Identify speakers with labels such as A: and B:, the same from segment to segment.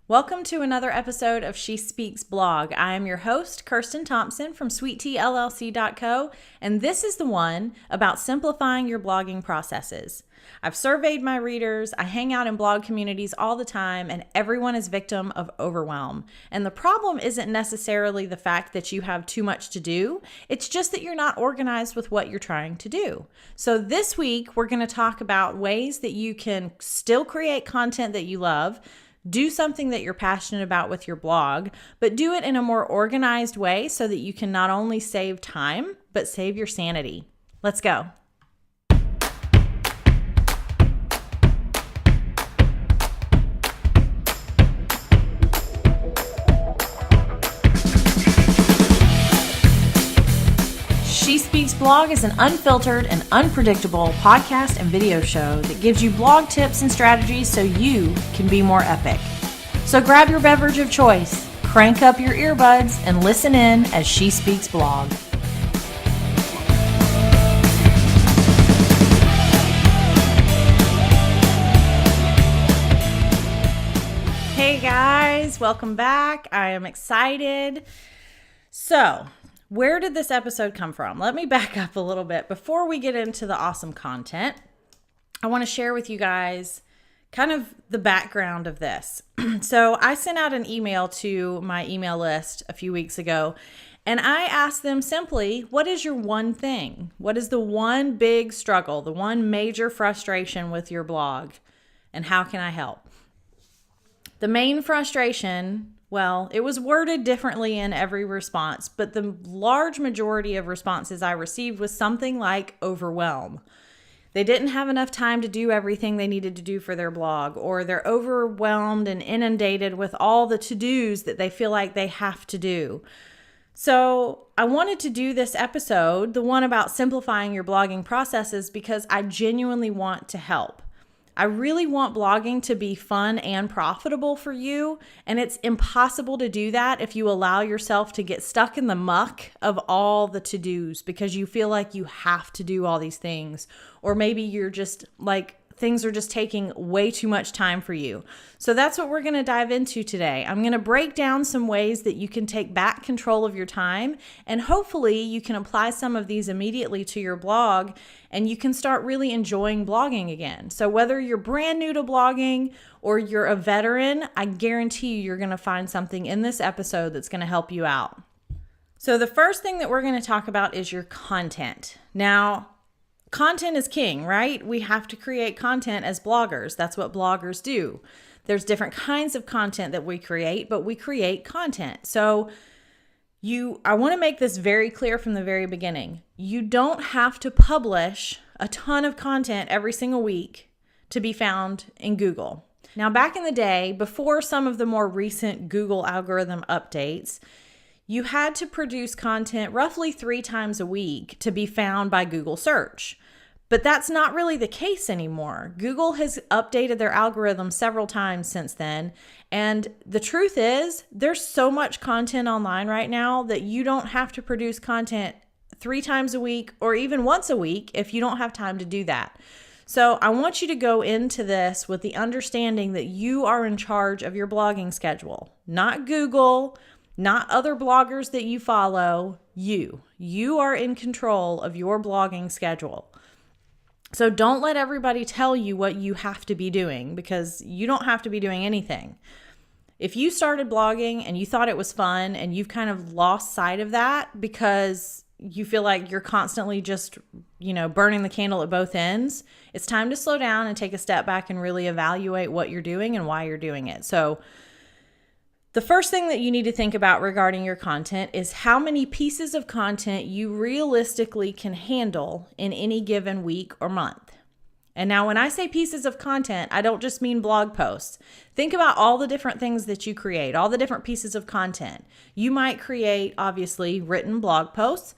A: Welcome to another episode of She Speaks Blog. I am your host, Kirsten Thompson from SweetTeaLLC.co, and this is the one about simplifying your blogging processes. I've surveyed my readers, I hang out in blog communities all the time, and everyone is victim of overwhelm. And the problem isn't necessarily the fact that you have too much to do, it's just that you're not organized with what you're trying to do. So this week, we're going to talk about ways that you can still create content that you love, do something that you're passionate about with your blog, but do it in a more organized way so that you can not only save time, but save your sanity. Let's go. She Speaks Blog is an unfiltered and unpredictable podcast and video show that gives you blog tips and strategies so you can be more epic. So grab your beverage of choice, crank up your earbuds, and listen in as She Speaks Blog. Hey guys, welcome back. I am excited. So, where did this episode come from? Let me back up a little bit. Before we get into the awesome content, I want to share with you guys kind of the background of this. So I sent out an email to my email list a few weeks ago, and I asked them simply, what is your one thing? What is the one big struggle, the one major frustration with your blog, and how can I help? The main frustration, well, it was worded differently in every response, but the large majority of responses I received was something like overwhelm. They didn't have enough time to do everything they needed to do for their blog, or they're overwhelmed and inundated with all the to-dos that they feel like they have to do. So I wanted to do this episode, the one about simplifying your blogging processes, because I genuinely want to help. I really want blogging to be fun and profitable for you, and it's impossible to do that if you allow yourself to get stuck in the muck of all the to-dos because you feel like you have to do all these things, or maybe you're just like things are just taking way too much time for you. So that's what we're going to dive into today. I'm going to break down some ways that you can take back control of your time, and hopefully you can apply some of these immediately to your blog and you can start really enjoying blogging again. So whether you're brand new to blogging or you're a veteran, I guarantee you're going to find something in this episode that's going to help you out. So the first thing that we're going to talk about is your content. Now, content is king, right? We have to create content as bloggers. That's what bloggers do. There's different kinds of content that we create, but we create content. So I want to make this very clear from the very beginning. You don't have to publish a ton of content every single week to be found in Google. Now, back in the day, before some of the more recent Google algorithm updates, you had to produce content roughly 3 times a week to be found by Google search. But that's not really the case anymore. Google has updated their algorithm several times since then. And the truth is, there's so much content online right now that you don't have to produce content 3 times a week or even once a week if you don't have time to do that. So I want you to go into this with the understanding that you are in charge of your blogging schedule, not Google, not other bloggers that you follow. You are in control of your blogging schedule. So don't let everybody tell you what you have to be doing, because you don't have to be doing anything. If you started blogging and you thought it was fun and you've kind of lost sight of that because you feel like you're constantly just, burning the candle at both ends, it's time to slow down and take a step back and really evaluate what you're doing and why you're doing it. So the first thing that you need to think about regarding your content is how many pieces of content you realistically can handle in any given week or month. And now when I say pieces of content, I don't just mean blog posts. Think about all the different things that you create, all the different pieces of content. You might create, obviously, written blog posts,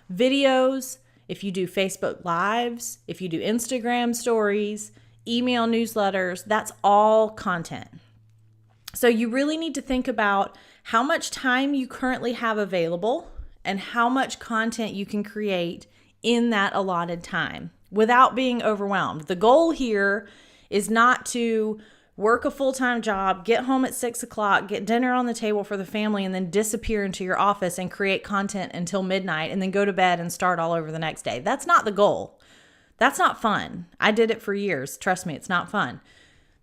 A: videos, if you do Facebook Lives, if you do Instagram stories, email newsletters, that's all content. So you really need to think about how much time you currently have available and how much content you can create in that allotted time without being overwhelmed. The goal here is not to work a full-time job, get home at 6 o'clock, get dinner on the table for the family, and then disappear into your office and create content until midnight and then go to bed and start all over the next day. That's not the goal. That's not fun. I did it for years. Trust me, it's not fun.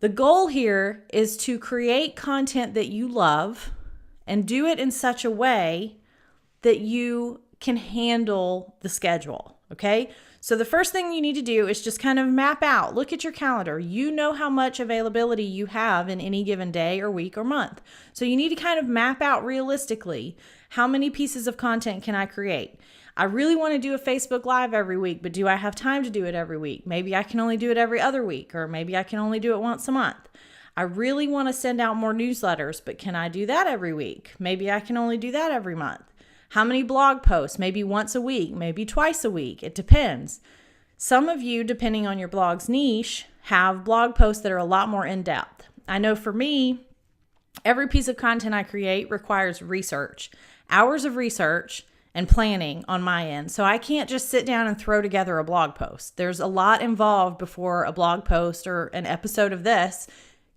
A: The goal here is to create content that you love and do it in such a way that you can handle the schedule, okay? So the first thing you need to do is just kind of map out, look at your calendar. You know how much availability you have in any given day or week or month. So you need to kind of map out realistically, how many pieces of content can I create? I really want to do a Facebook Live every week, but do I have time to do it every week? Maybe I can only do it every other week, or maybe I can only do it once a month. I really want to send out more newsletters, but can I do that every week? Maybe I can only do that every month. How many blog posts? Maybe once a week, maybe twice a week. It depends. Some of you, depending on your blog's niche, have blog posts that are a lot more in-depth. I know for me, every piece of content I create requires research, hours of research and planning on my end. So I can't just sit down and throw together a blog post. There's a lot involved before a blog post or an episode of this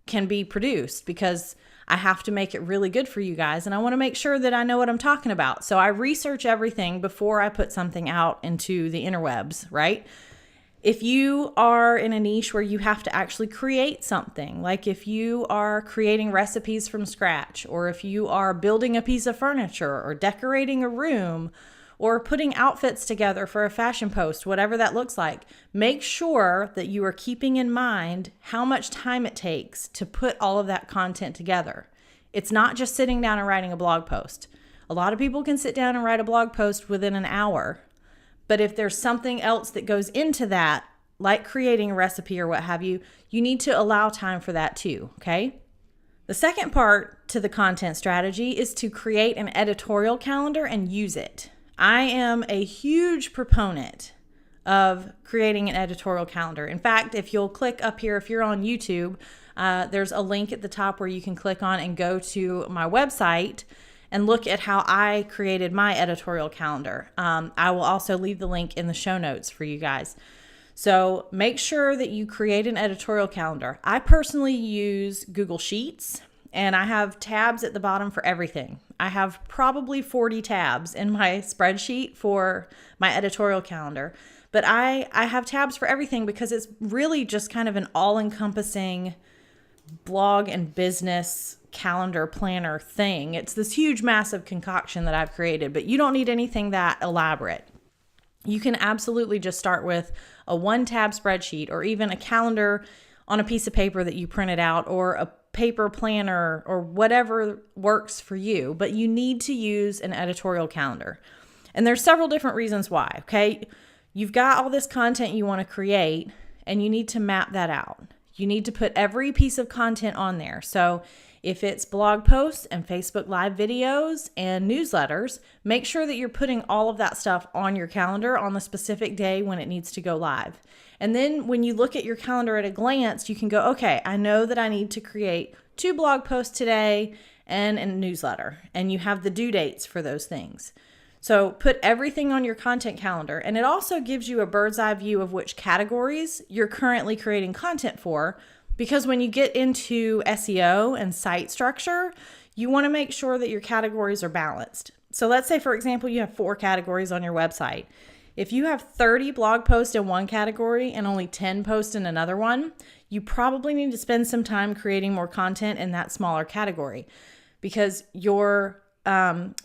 A: can be produced, because I have to make it really good for you guys, and I want to make sure that I know what I'm talking about. So I research everything before I put something out into the interwebs, right? If you are in a niche where you have to actually create something, like if you are creating recipes from scratch, or if you are building a piece of furniture or decorating a room or putting outfits together for a fashion post, whatever that looks like, make sure that you are keeping in mind how much time it takes to put all of that content together. It's not just sitting down and writing a blog post. A lot of people can sit down and write a blog post within an hour, but if there's something else that goes into that, like creating a recipe or what have you, you need to allow time for that too, okay? The second part to the content strategy is to create an editorial calendar and use it. I am a huge proponent of creating an editorial calendar. In fact, if you'll click up here, if you're on YouTube, there's a link at the top where you can click on and go to my website and look at how I created my editorial calendar. I will also leave the link in the show notes for you guys. So make sure that you create an editorial calendar. I personally use Google Sheets, and I have tabs at the bottom for everything. I have probably 40 tabs in my spreadsheet for my editorial calendar, but I have tabs for everything because it's really just kind of an all-encompassing blog and business calendar planner thing. It's this huge, massive concoction that I've created, but you don't need anything that elaborate. You can absolutely just start with a one-tab spreadsheet, or even a calendar on a piece of paper that you printed out, or a paper planner, or whatever works for you, but you need to use an editorial calendar. And there's several different reasons why, okay? You've got all this content you want to create, and you need to map that out. You need to put every piece of content on there. So if it's blog posts and Facebook Live videos and newsletters, make sure that you're putting all of that stuff on your calendar on the specific day when it needs to go live. And then when you look at your calendar at a glance, you can go, okay, I know that I need to create 2 blog posts today and a newsletter, and you have the due dates for those things. So put everything on your content calendar, and it also gives you a bird's eye view of which categories you're currently creating content for, because when you get into SEO and site structure, you want to make sure that your categories are balanced. So let's say, for example, you have 4 categories on your website. If you have 30 blog posts in one category and only 10 posts in another one, you probably need to spend some time creating more content in that smaller category, because your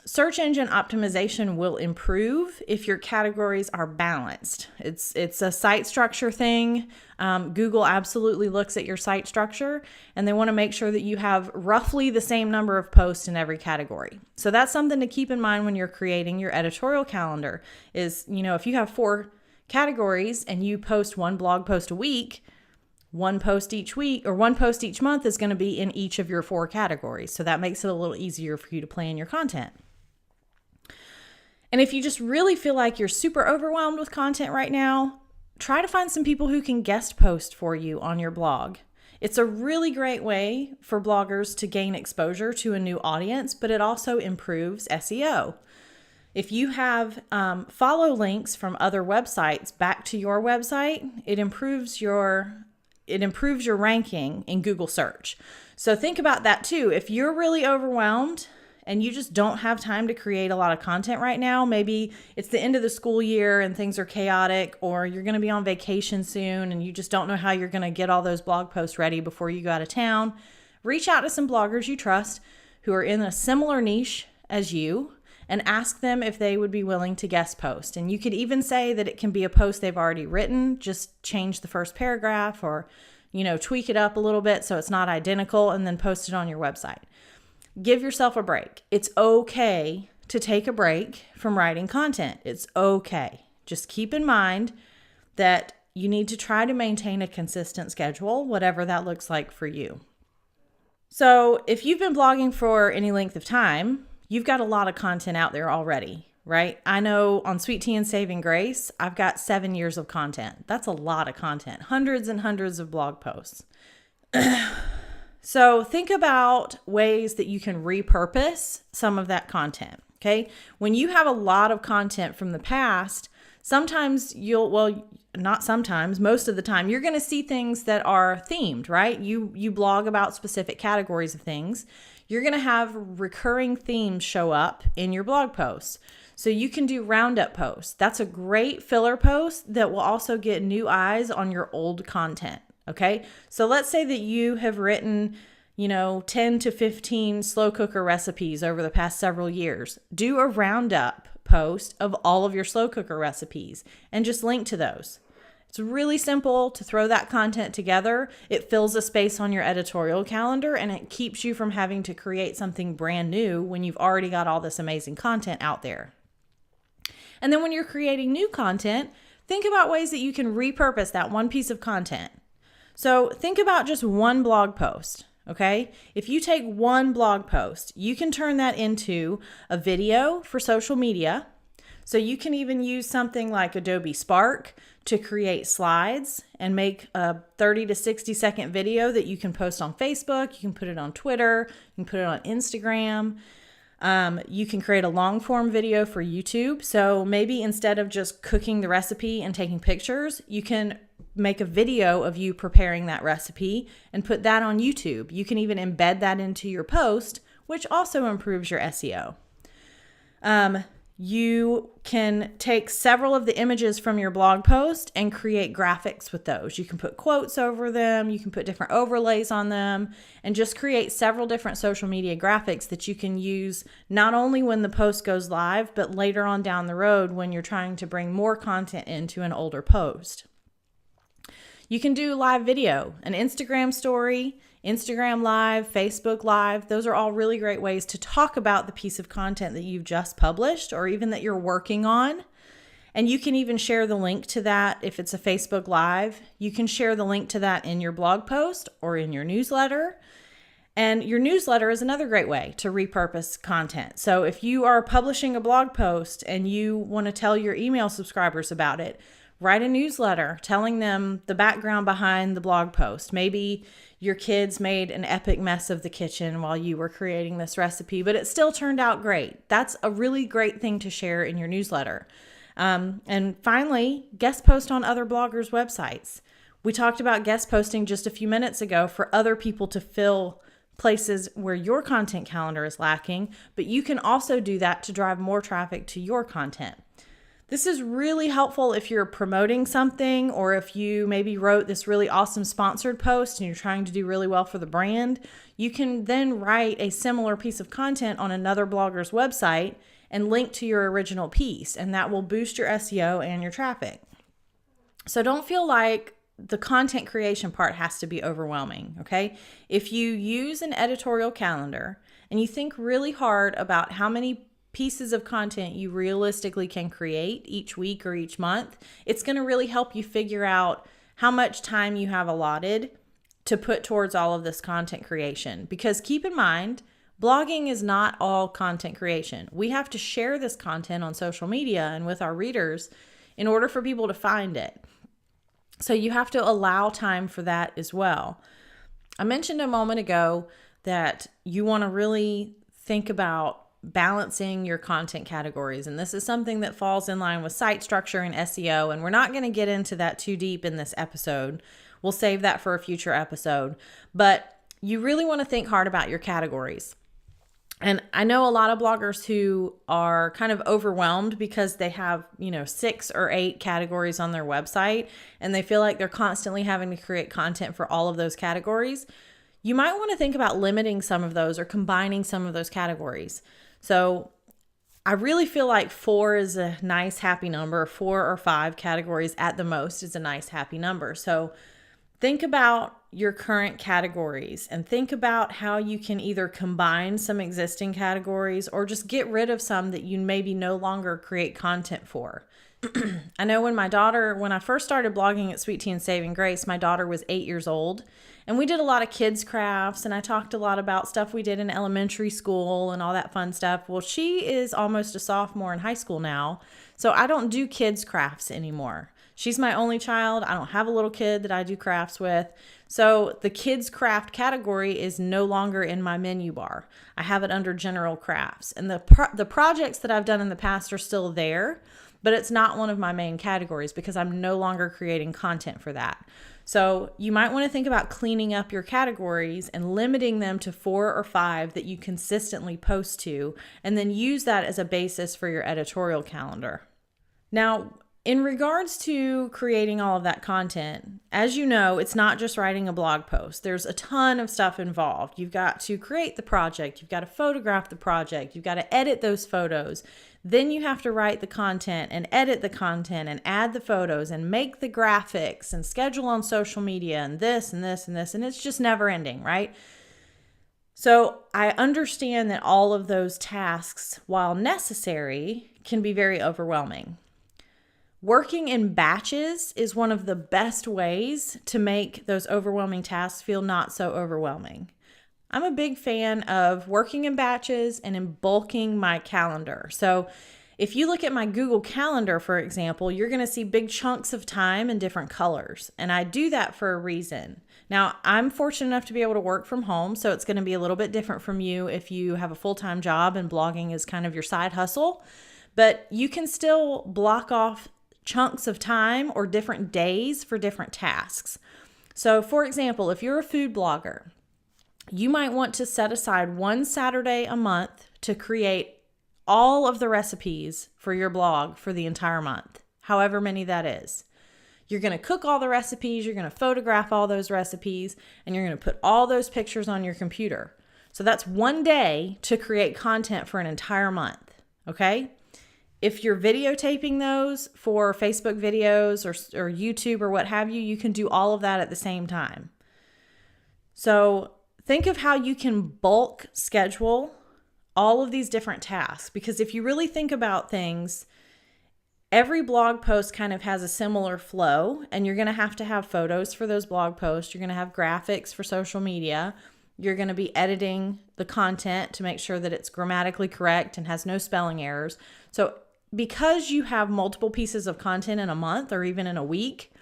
A: search engine optimization will improve if your categories are balanced. It's a site structure thing. Google absolutely looks at your site structure, and they want to make sure that you have roughly the same number of posts in every category. So that's something to keep in mind when you're creating your editorial calendar is, if you have 4 categories and you post 1 blog post a week, 1 post each week or 1 post each month is going to be in each of your 4 categories. So that makes it a little easier for you to plan your content. And if you just really feel like you're super overwhelmed with content right now, try to find some people who can guest post for you on your blog. It's a really great way for bloggers to gain exposure to a new audience, but it also improves SEO. If you have follow links from other websites back to your website, it improves your it improves your ranking in Google search. So think about that too. If you're really overwhelmed and you just don't have time to create a lot of content right now, maybe it's the end of the school year and things are chaotic, or you're going to be on vacation soon and you just don't know how you're going to get all those blog posts ready before you go out of town, reach out to some bloggers you trust who are in a similar niche as you and ask them if they would be willing to guest post. And you could even say that it can be a post they've already written, just change the first paragraph or, tweak it up a little bit so it's not identical, and then post it on your website. Give yourself a break. It's okay to take a break from writing content. It's okay. Just keep in mind that you need to try to maintain a consistent schedule, whatever that looks like for you. So if you've been blogging for any length of time, you've got a lot of content out there already, right? I know on Sweet Tea and Saving Grace, I've got 7 years of content. That's a lot of content, hundreds and hundreds of blog posts. So think about ways that you can repurpose some of that content, okay? When you have a lot of content from the past, sometimes not sometimes, most of the time, you're going to see things that are themed, right? You blog about specific categories of things. You're going to have recurring themes show up in your blog posts. So you can do roundup posts. That's a great filler post that will also get new eyes on your old content, okay? So let's say that you have written, 10 to 15 slow cooker recipes over the past several years. Do a roundup post of all of your slow cooker recipes and just link to those. It's really simple to throw that content together. It fills a space on your editorial calendar and it keeps you from having to create something brand new when you've already got all this amazing content out there. And then when you're creating new content, think about ways that you can repurpose that one piece of content. So think about just one blog post. Okay, if you take one blog post, you can turn that into a video for social media. So you can even use something like Adobe Spark to create slides and make a 30 to 60 second video that you can post on Facebook. You can put it on Twitter. You can put it on Instagram. You can create a long form video for YouTube. So maybe instead of just cooking the recipe and taking pictures, you can make a video of you preparing that recipe and put that on YouTube. You can even embed that into your post, which also improves your SEO. You can take several of the images from your blog post and create graphics with those. You can put quotes over them. You can put different overlays on them and just create several different social media graphics that you can use not only when the post goes live, but later on down the road when you're trying to bring more content into an older post. You can do live video, an Instagram story, Instagram Live, Facebook Live. Those are all really great ways to talk about the piece of content that you've just published or even that you're working on. And you can even share the link to that if it's a Facebook Live. You can share the link to that in your blog post or in your newsletter. And your newsletter is another great way to repurpose content. So if you are publishing a blog post and you want to tell your email subscribers about it, write a newsletter telling them the background behind the blog post. Maybe your kids made an epic mess of the kitchen while you were creating this recipe, but it still turned out great. That's a really great thing to share in your newsletter. And finally, guest post on other bloggers' websites. We talked about guest posting just a few minutes ago for other people to fill places where your content calendar is lacking, but you can also do that to drive more traffic to your content. This is really helpful if you're promoting something or if you maybe wrote this really awesome sponsored post and you're trying to do really well for the brand. You can then write a similar piece of content on another blogger's website and link to your original piece, and that will boost your SEO and your traffic. So don't feel like the content creation part has to be overwhelming, okay? If you use an editorial calendar and you think really hard about how many pieces of content you realistically can create each week or each month, it's going to really help you figure out how much time you have allotted to put towards all of this content creation. Because keep in mind, blogging is not all content creation. We have to share this content on social media and with our readers in order for people to find it. So you have to allow time for that as well. I mentioned a moment ago that you want to really think about balancing your content categories. And this is something that falls in line with site structure and SEO. And we're not going to get into that too deep in this episode. We'll save that for a future episode. But you really want to think hard about your categories. And I know a lot of bloggers who are kind of overwhelmed because they have, 6 or 8 categories on their website and they feel like they're constantly having to create content for all of those categories. You might want to think about limiting some of those or combining some of those categories. So I really feel like 4 is a nice, happy number. 4 or 5 categories at the most is a nice, happy number. So think about your current categories and think about how you can either combine some existing categories or just get rid of some that you maybe no longer create content for. I know when I first started blogging at Sweet Tea and Saving Grace, my daughter was 8 years old and we did a lot of kids crafts and I talked a lot about stuff we did in elementary school and all that fun stuff. Well, she is almost a sophomore in high school now, so I don't do kids crafts anymore. She's my only child. I don't have a little kid that I do crafts with. So the kids craft category is no longer in my menu bar. I have it under general crafts. And the projects that I've done in the past are still there, but it's not one of my main categories because I'm no longer creating content for that. So you might want to think about cleaning up your categories and limiting them to 4 or 5 that you consistently post to, and then use that as a basis for your editorial calendar. Now, in regards to creating all of that content, as you know, it's not just writing a blog post. There's a ton of stuff involved. You've got to create the project. You've got to photograph the project. You've got to edit those photos. Then you have to write the content and edit the content and add the photos and make the graphics and schedule on social media and this and this and this. And it's just never ending, right? So I understand that all of those tasks, while necessary, can be very overwhelming. Working in batches is one of the best ways to make those overwhelming tasks feel not so overwhelming. I'm a big fan of working in batches and in bulking my calendar. So if you look at my Google Calendar, for example, you're going to see big chunks of time in different colors. And I do that for a reason. Now, I'm fortunate enough to be able to work from home, so it's going to be a little bit different from you if you have a full-time job and blogging is kind of your side hustle. But you can still block off chunks of time or different days for different tasks. So for example, if you're a food blogger, you might want to set aside one Saturday a month to create all of the recipes for your blog for the entire month, however many that is. You're going to cook all the recipes, you're going to photograph all those recipes, and you're going to put all those pictures on your computer. So that's one day to create content for an entire month, okay? If you're videotaping those for Facebook videos or YouTube or what have you, you can do all of that at the same time. So think of how you can bulk schedule all of these different tasks, because if you really think about things, every blog post kind of has a similar flow, and you're going to have photos for those blog posts. You're going to have graphics for social media. You're going to be editing the content to make sure that it's grammatically correct and has no spelling errors. So because you have multiple pieces of content in a month or even in a week,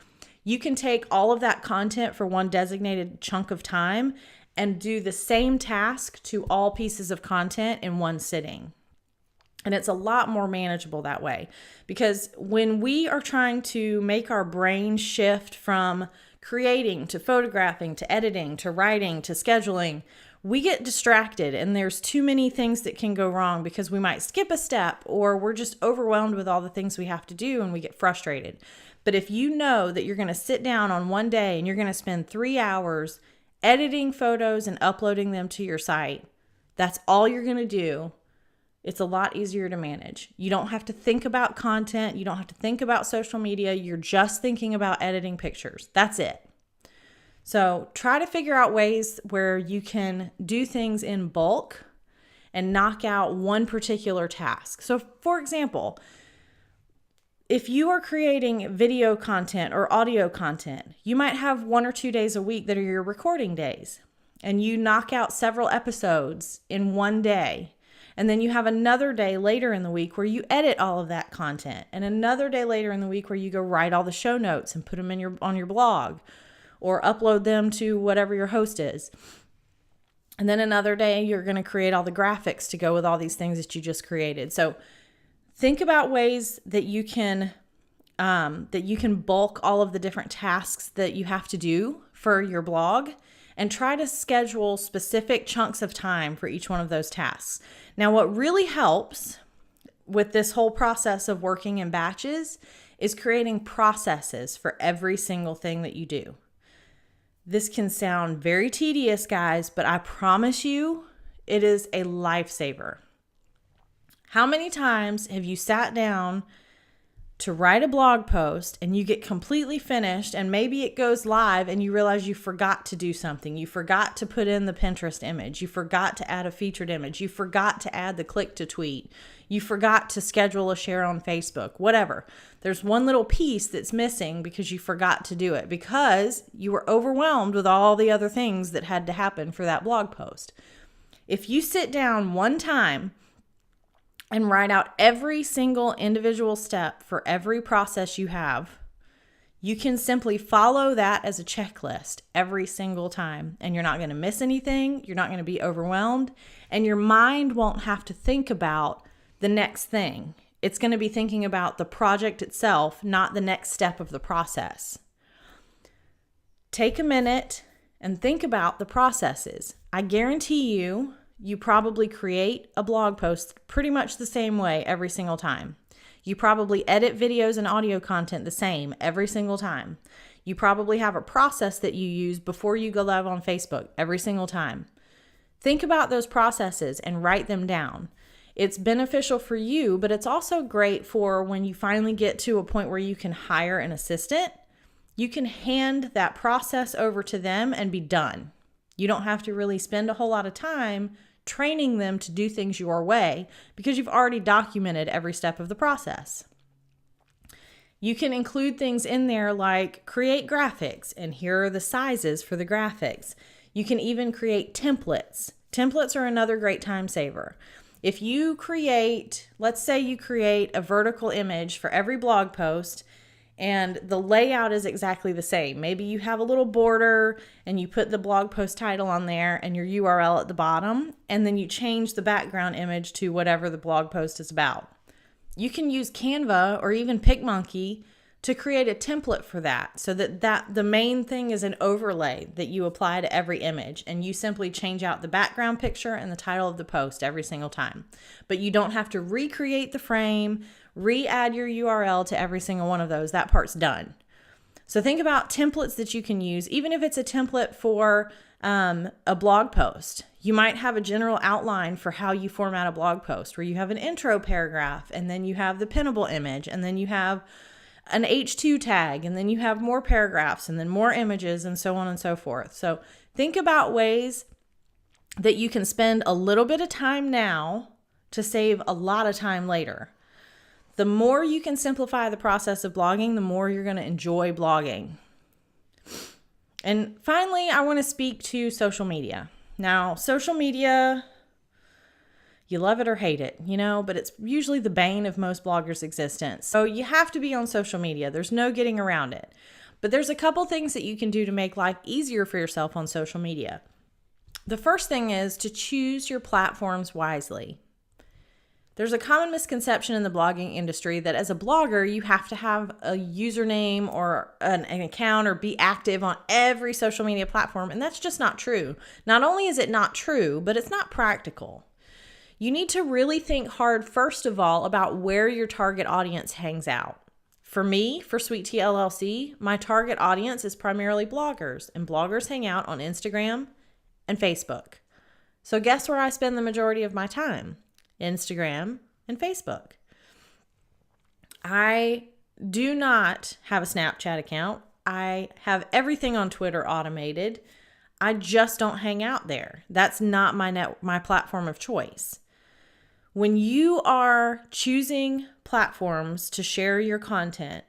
A: you can take all of that content for one designated chunk of time and do the same task to all pieces of content in one sitting. And it's a lot more manageable that way, because when we are trying to make our brain shift from creating to photographing to editing to writing to scheduling, we get distracted and there's too many things that can go wrong because we might skip a step or we're just overwhelmed with all the things we have to do and we get frustrated. But if you know that you're going to sit down on one day and you're going to spend 3 hours editing photos and uploading them to your site, that's all you're going to do. It's a lot easier to manage. You don't have to think about content. You don't have to think about social media. You're just thinking about editing pictures. That's it. So try to figure out ways where you can do things in bulk and knock out one particular task. So for example, if you are creating video content or audio content, you might have 1 or 2 days a week that are your recording days, and you knock out several episodes in one day. And then you have another day later in the week where you edit all of that content, and another day later in the week where you go write all the show notes and put them in on your blog or upload them to whatever your host is. And then another day you're going to create all the graphics to go with all these things that you just created. So think about ways that you can that you can bulk all of the different tasks that you have to do for your blog and try to schedule specific chunks of time for each one of those tasks. Now, what really helps with this whole process of working in batches is creating processes for every single thing that you do. This can sound very tedious, guys, but I promise you it is a lifesaver. How many times have you sat down to write a blog post and you get completely finished and maybe it goes live and you realize you forgot to do something. You forgot to put in the Pinterest image. You forgot to add a featured image. You forgot to add the click to tweet. You forgot to schedule a share on Facebook, whatever. There's one little piece that's missing because you forgot to do it because you were overwhelmed with all the other things that had to happen for that blog post. If you sit down one time and write out every single individual step for every process you have, you can simply follow that as a checklist every single time. And you're not going to miss anything. You're not going to be overwhelmed. And your mind won't have to think about the next thing. It's going to be thinking about the project itself, not the next step of the process. Take a minute and think about the processes. I guarantee you probably create a blog post pretty much the same way every single time. You probably edit videos and audio content the same every single time. You probably have a process that you use before you go live on Facebook every single time. Think about those processes and write them down. It's beneficial for you, but it's also great for when you finally get to a point where you can hire an assistant. You can hand that process over to them and be done. You don't have to really spend a whole lot of time training them to do things your way because you've already documented every step of the process. You can include things in there like create graphics, and here are the sizes for the graphics. You can even create templates. Templates are another great time saver. If you create, let's say you create a vertical image for every blog post and the layout is exactly the same. Maybe you have a little border and you put the blog post title on there and your URL at the bottom, and then you change the background image to whatever the blog post is about. You can use Canva or even PicMonkey to create a template for that so that the main thing is an overlay that you apply to every image, and you simply change out the background picture and the title of the post every single time. But you don't have to recreate the frame, re-add your URL to every single one of those. That part's done. So think about templates that you can use, even if it's a template for a blog post. You might have a general outline for how you format a blog post where you have an intro paragraph and then you have the pinnable image and then you have an H2 tag and then you have more paragraphs and then more images and so on and so forth. So think about ways that you can spend a little bit of time now to save a lot of time later. The more you can simplify the process of blogging, the more you're going to enjoy blogging. And finally, I want to speak to social media. Now, social media, you love it or hate it, but it's usually the bane of most bloggers' existence. So you have to be on social media. There's no getting around it. But there's a couple things that you can do to make life easier for yourself on social media. The first thing is to choose your platforms wisely. There's a common misconception in the blogging industry that as a blogger, you have to have a username or an account or be active on every social media platform, and that's just not true. Not only is it not true, but it's not practical. You need to really think hard, first of all, about where your target audience hangs out. For me, for Sweet Tea LLC, my target audience is primarily bloggers, and bloggers hang out on Instagram and Facebook. So guess where I spend the majority of my time? Instagram and Facebook. I do not have a Snapchat account. I have everything on Twitter automated. I just don't hang out there. That's not my platform of choice. When you are choosing platforms to share your content,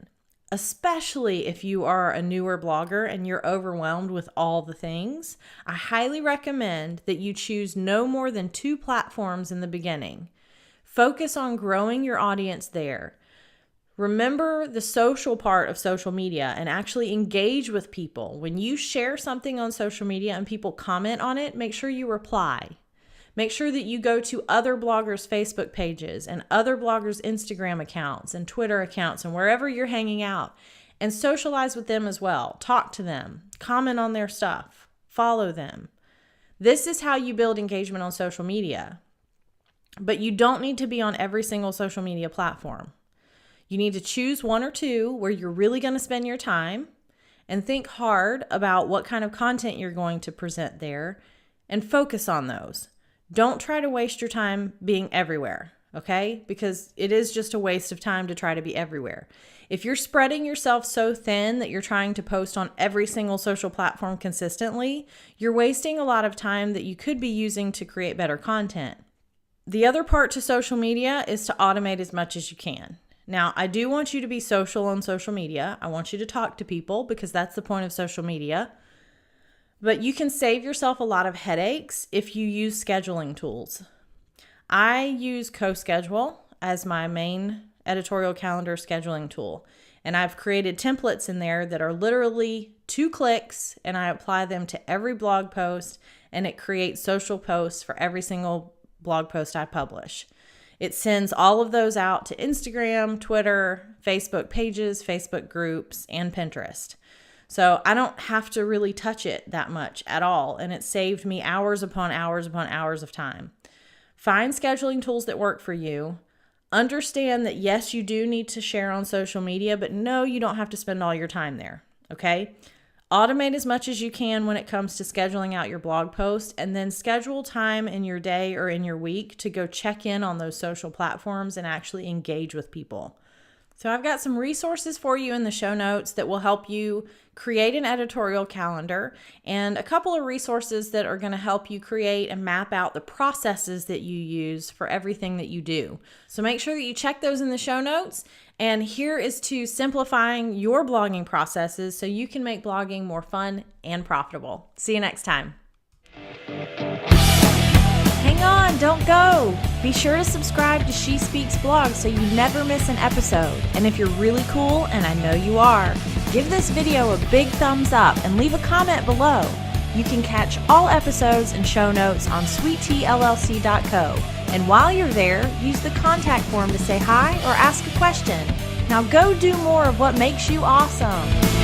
A: especially if you are a newer blogger and you're overwhelmed with all the things, I highly recommend that you choose no more than 2 platforms in the beginning. Focus on growing your audience there. Remember the social part of social media and actually engage with people. When you share something on social media and people comment on it, make sure you reply. Make sure that you go to other bloggers' Facebook pages and other bloggers' Instagram accounts and Twitter accounts and wherever you're hanging out, and socialize with them as well. Talk to them, comment on their stuff, follow them. This is how you build engagement on social media. But you don't need to be on every single social media platform. You need to choose one or two where you're really going to spend your time and think hard about what kind of content you're going to present there and focus on those. Don't try to waste your time being everywhere, okay? Because it is just a waste of time to try to be everywhere. If you're spreading yourself so thin that you're trying to post on every single social platform consistently, you're wasting a lot of time that you could be using to create better content. The other part to social media is to automate as much as you can. Now, I do want you to be social on social media. I want you to talk to people because that's the point of social media. But you can save yourself a lot of headaches if you use scheduling tools. I use CoSchedule as my main editorial calendar scheduling tool. And I've created templates in there that are literally 2 clicks, and I apply them to every blog post, and it creates social posts for every single blog post I publish. It sends all of those out to Instagram, Twitter, Facebook pages, Facebook groups, and Pinterest. So I don't have to really touch it that much at all, and it saved me hours upon hours upon hours of time. Find scheduling tools that work for you. Understand that yes, you do need to share on social media, but no, you don't have to spend all your time there, okay? Automate as much as you can when it comes to scheduling out your blog post, and then schedule time in your day or in your week to go check in on those social platforms and actually engage with people. So I've got some resources for you in the show notes that will help you create an editorial calendar, and a couple of resources that are going to help you create and map out the processes that you use for everything that you do. So make sure that you check those in the show notes. And here is to simplifying your blogging processes so you can make blogging more fun and profitable. See you next time. Hang on, don't go. Be sure to subscribe to She Speaks blog so you never miss an episode. And if you're really cool, and I know you are, give this video a big thumbs up and leave a comment below. You can catch all episodes and show notes on sweetteallc.co. And while you're there, use the contact form to say hi or ask a question. Now go do more of what makes you awesome.